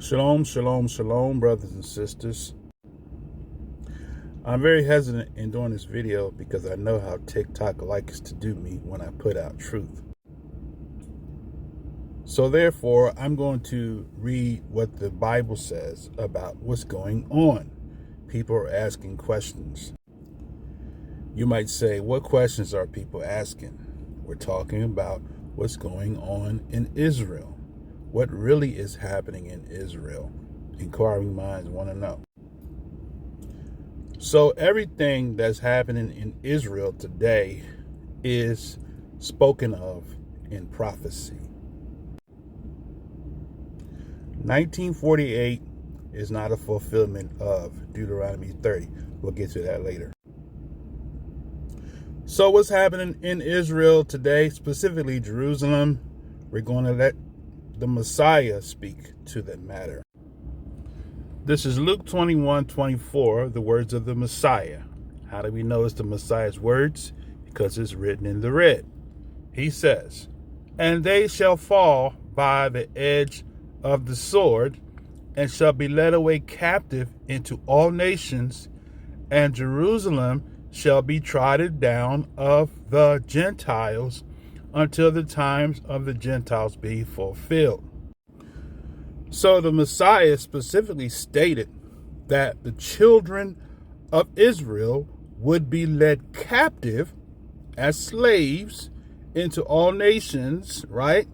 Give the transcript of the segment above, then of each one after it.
Shalom, shalom, shalom, brothers and sisters. I'm very hesitant in doing this video because I know how TikTok likes to do me when I put out truth. So therefore, I'm going to read what the Bible says about what's going on. People are asking questions. You might say, what questions are people asking? We're talking about what's going on in Israel. What really is happening in Israel? Inquiring minds want to know. So everything that's happening in Israel today is spoken of in prophecy. 1948 is not a fulfillment of Deuteronomy 30. We'll get to that later. So what's happening in Israel today, specifically Jerusalem, we're going to let the Messiah speak to that matter. This is Luke 21:24, the words of the Messiah. How do we know it's the Messiah's words? Because it's written in the red. He says, "And they shall fall by the edge of the sword, and shall be led away captive into all nations, and Jerusalem shall be trodden down of the Gentiles until the times of the Gentiles be fulfilled." So the Messiah specifically stated that the children of Israel would be led captive as slaves into all nations, right?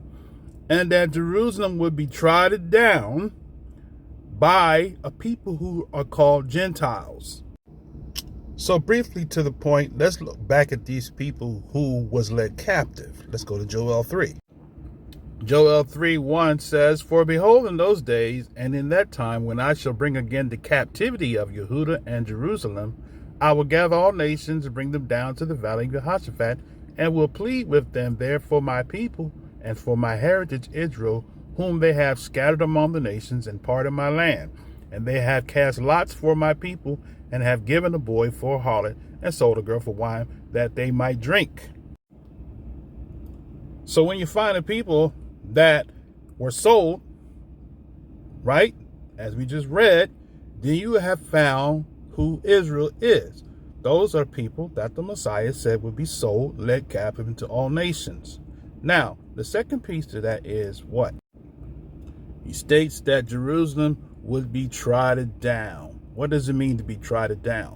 And that Jerusalem would be trodden down by a people who are called Gentiles. So briefly to the point, let's look back at these people who was led captive. Let's go to Joel 3. Joel 3:1 says, "For behold, in those days and in that time, when I shall bring again the captivity of Yehuda and Jerusalem, I will gather all nations and bring them down to the valley of Jehoshaphat, and will plead with them there for my people and for my heritage Israel, whom they have scattered among the nations and parted my land. And they have cast lots for my people, and have given a boy for a harlot, and sold a girl for wine, that they might drink." So when you find the people that were sold, right, as we just read, then you have found who Israel is. Those are people that the Messiah said would be sold, led captive into all nations. Now, the second piece to that is what? He states that Jerusalem would be trodden down. What does it mean to be trodden down?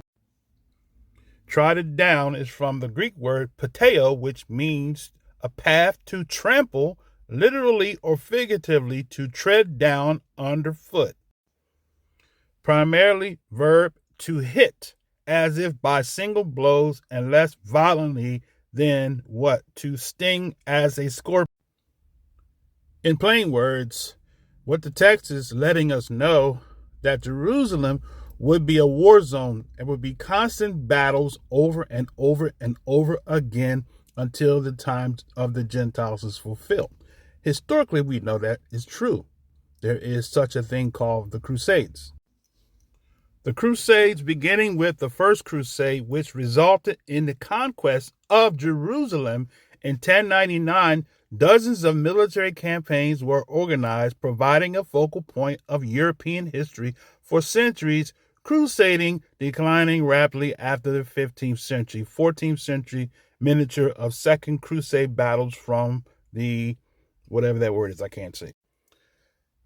Trodden down is from the Greek word pateo, which means a path to trample, literally or figuratively to tread down underfoot. Primarily verb to hit, as if by single blows and less violently than what? To sting as a scorpion. In plain words, what the text is letting us know that Jerusalem would be a war zone and would be constant battles over and over and over again until the times of the Gentiles is fulfilled. Historically, we know that is true. There is such a thing called the Crusades. The Crusades, beginning with the First Crusade, which resulted in the conquest of Jerusalem in 1099, dozens of military campaigns were organized, providing a focal point of European history for centuries, crusading declining rapidly after the 15th century, 14th century miniature of Second Crusade battles from the, whatever that word is, I can't say.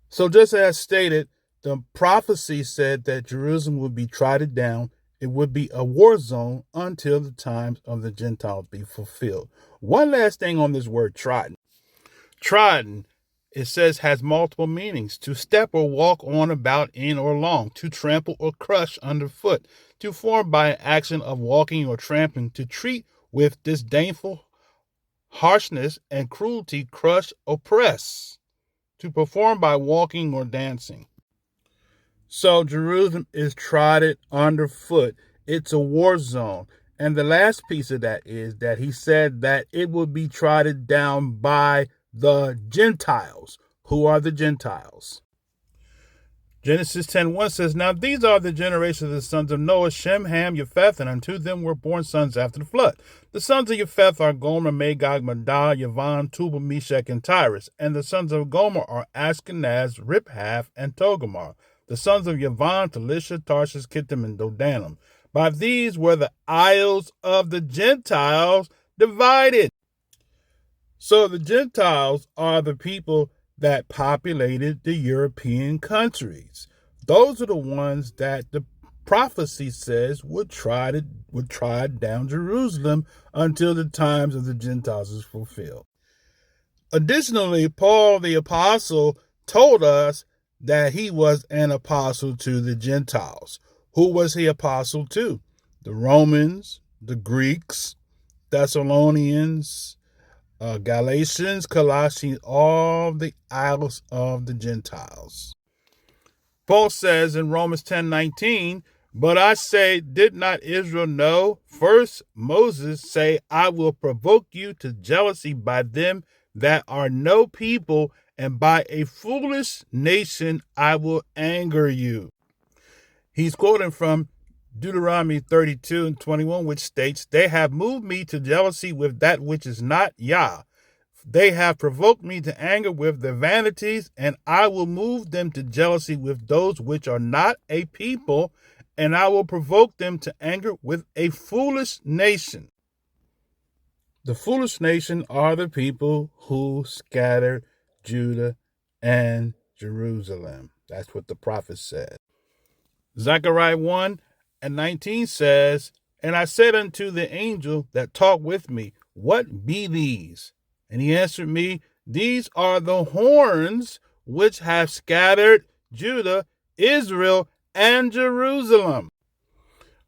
So just as stated, the prophecy said that Jerusalem would be trodden down. It would be a war zone until the times of the Gentiles be fulfilled. One last thing on this word trodden. Trodden, it says, has multiple meanings: to step or walk on, about, in, or along, to trample or crush underfoot, to form by an action of walking or trampling, to treat with disdainful harshness and cruelty, crush, oppress, to perform by walking or dancing. So Jerusalem is trodden underfoot. It's a war zone. And the last piece of that is that he said that it would be trodden down by the Gentiles. Who are the Gentiles? Genesis 10:1 says, Now these are the generations of the sons of Noah, Shem, Ham, Japheth, and unto them were born sons after the flood. The sons of Japheth are Gomer, Magog, Madai, Yavan, Tubal, Meshach, and Tyrus. And the sons of Gomer are Ashkenaz, Riphath, and Togarmah. The sons of Yavan, Talisha, Tarshish, Kittim, and Dodanim. By these were the isles of the Gentiles divided. So the Gentiles are the people that populated the European countries. Those are the ones that the prophecy says would try down Jerusalem until the times of the Gentiles is fulfilled. Additionally, Paul the apostle told us that he was an apostle to the Gentiles. Who was he apostle to? The Romans, the Greeks, Thessalonians, Galatians, Colossians, all the isles of the Gentiles. Paul says in Romans 10:19, But I say, did not Israel know? First Moses say, I will provoke you to jealousy by them that are no people, and by a foolish nation I will anger you. He's quoting from Deuteronomy 32:21, which states, They have moved me to jealousy with that which is not Yah. They have provoked me to anger with their vanities, and I will move them to jealousy with those which are not a people, and I will provoke them to anger with a foolish nation. The foolish nation are the people who scattered Judah and Jerusalem. That's what the prophet said. Zechariah 1:19 says, And I said unto the angel that talked with me, What be these? And he answered me, These are the horns which have scattered Judah, Israel, and Jerusalem.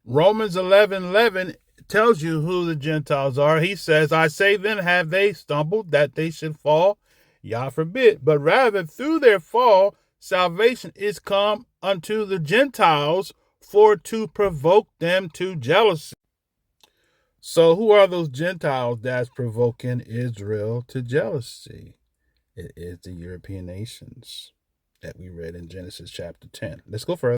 Romans 11:11 tells you who the Gentiles are. He says, I say then, have they stumbled that they should fall? Yah forbid. But rather through their fall, salvation is come unto the Gentiles for to provoke them to jealousy. So who are those Gentiles that's provoking Israel to jealousy? It is the European nations that we read in Genesis chapter 10. Let's go further.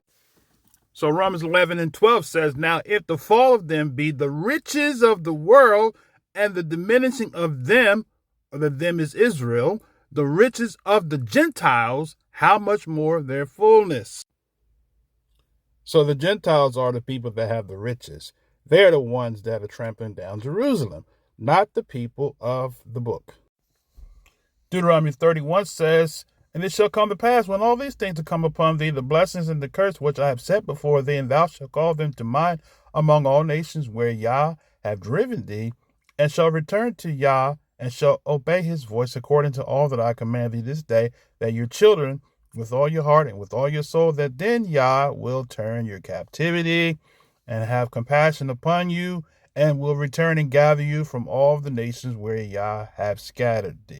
So Romans 11:12 says, Now if the fall of them be the riches of the world, and the diminishing of them, or the them is Israel, the riches of the Gentiles, how much more their fullness? So the Gentiles are the people that have the riches. They're the ones that are trampling down Jerusalem, not the people of the book. Deuteronomy 31 says, And it shall come to pass, when all these things are come upon thee, the blessings and the curse which I have set before thee, and thou shalt call them to mind among all nations where Yah have driven thee, and shall return to Yah, and shall obey his voice according to all that I command thee this day, that your children, with all your heart and with all your soul, that then Yah will turn your captivity and have compassion upon you, and will return and gather you from all the nations where Yah have scattered thee.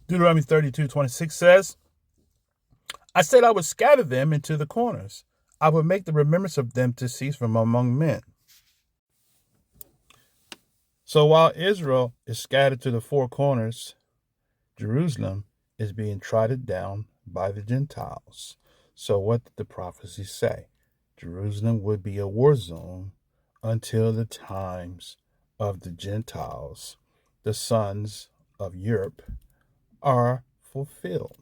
Deuteronomy 32:26 says, I said I would scatter them into the corners. I would make the remembrance of them to cease from among men. So while Israel is scattered to the four corners, Jerusalem is being trodden down by the Gentiles. So what did the prophecy say? Jerusalem would be a war zone until the times of the Gentiles, the sons of Europe, are fulfilled.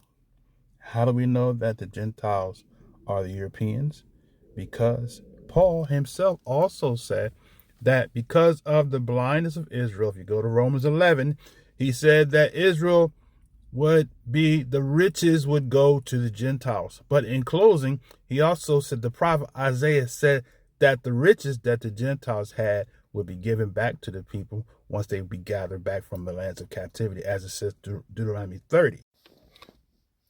How do we know that the Gentiles are the Europeans? Because Paul himself also said that because of the blindness of Israel, if you go to Romans 11, he said that Israel would be, the riches would go to the Gentiles. But in closing, he also said, the prophet Isaiah said that the riches that the Gentiles had would be given back to the people once they would be gathered back from the lands of captivity, as it says Deuteronomy 30.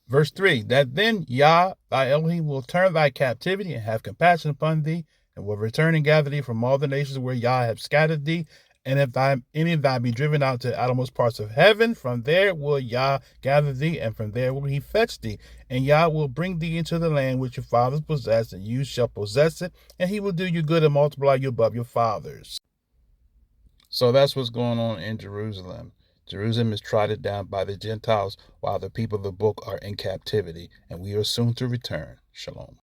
Verse 3, that then Yah, thy Elohim, will turn thy captivity and have compassion upon thee, and will return and gather thee from all the nations where Yah have scattered thee, And if any of thy be driven out to the outermost parts of heaven, from there will Yah gather thee, and from there will he fetch thee. And Yah will bring thee into the land which your fathers possessed, and you shall possess it, and he will do you good and multiply you above your fathers. So that's what's going on in Jerusalem. Jerusalem is trodden down by the Gentiles while the people of the book are in captivity, and we are soon to return. Shalom.